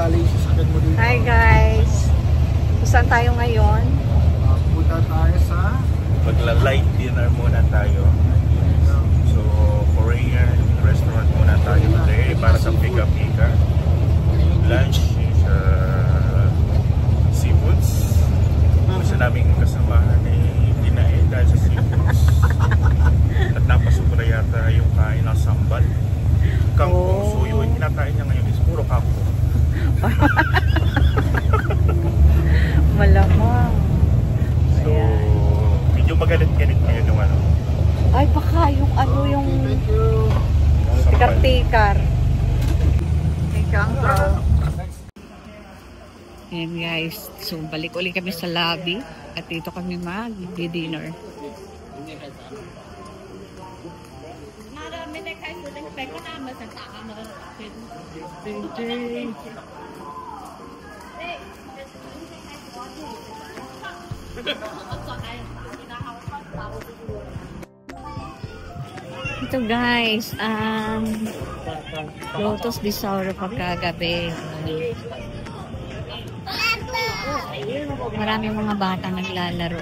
galing sa sakit mo dito. Hi guys! Saan tayo ngayon? Punta tayo sa... Magla-light dinner muna tayo. So, Korean restaurant muna tayo today para sa pika-pika. Lunch is seafoods. Gusto naming kasamahan dinain dahil sa seafoods. At napasubra yata yung kain ng sambal. Kangkong. So yung kinakain niya ngayon is puro kangkong. Malamang. So, medyo magalit-galit ngayon yung ano. Ay baka yung ano yung tikar-tikar. Kangkong. Ayan guys, so balik ulit kami sa lobby at dito kami mag-dinner. Ito guys, Lotus Disauro pagkagabi. Maraming mga bata naglalaro.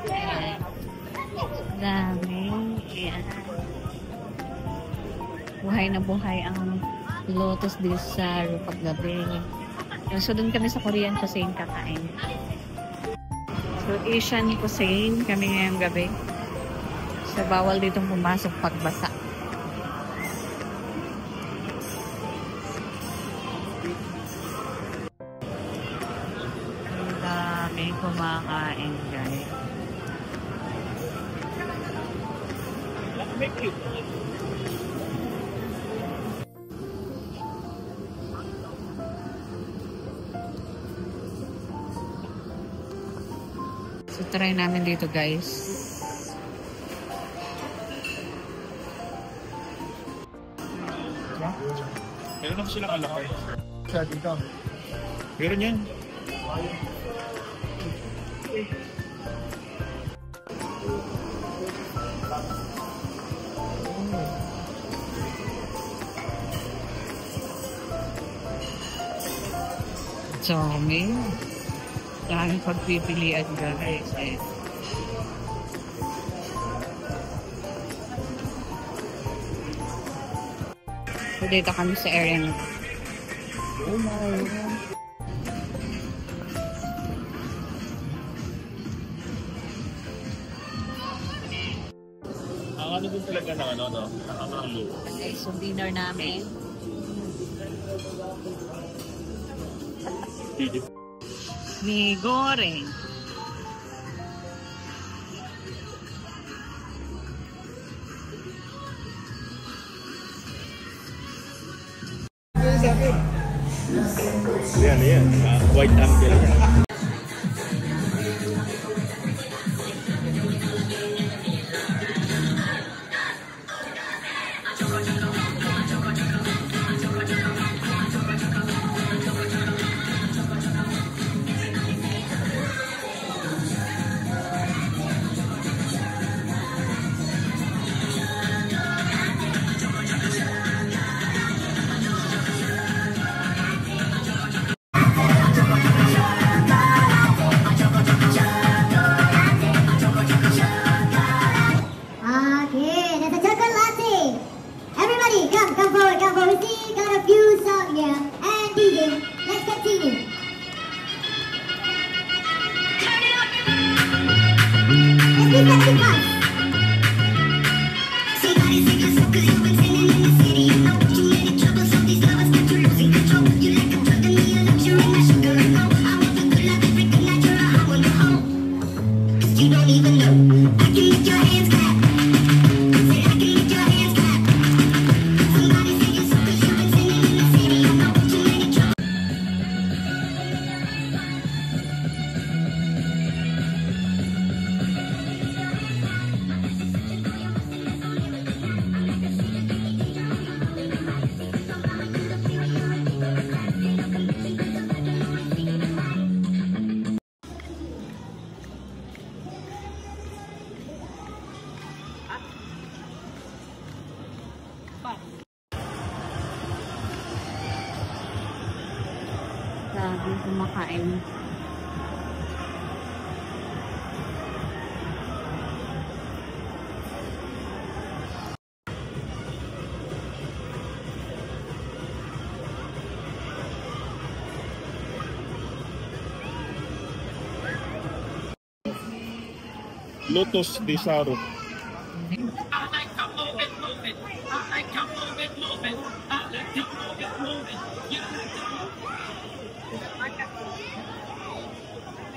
Ayan. Dami. Ayan. Buhay na buhay ang Lotus Disauro paggabi. So doon kami sa Korean cuisine kakain. So Asian cuisine kami ngayong gabi. So bawal ditong pumasok pagbasa. Ang dami kumakain guys. So try namin dito guys. Meron ako silang alakay. Siya dito. Meron yan. Dami. Daming pagpipilian guys. So dito kami sa area nito. Oh my God. Ang ano din talaga ng ano, no? Ang luto. Okay, so dinner namin. Mi goreng. Yan. White angle yan. Grabe, kumakain. Lotus de Saro.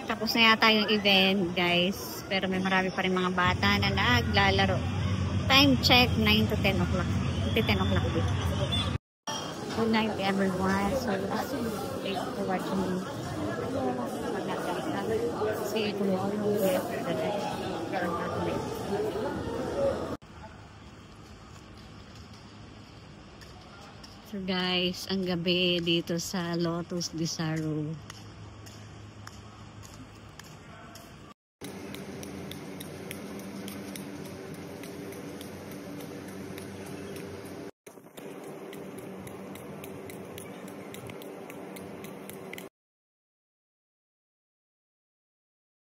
Tapos na yata yung event, guys. Pero may marami pa rin mga bata na naglalaro. Time check, 9 to 10 o'clock. 10 o'clock dito. Good night, everyone. So, thank you for watching. See you tomorrow with the next video. So guys, ang gabi dito sa Lotus de Saro.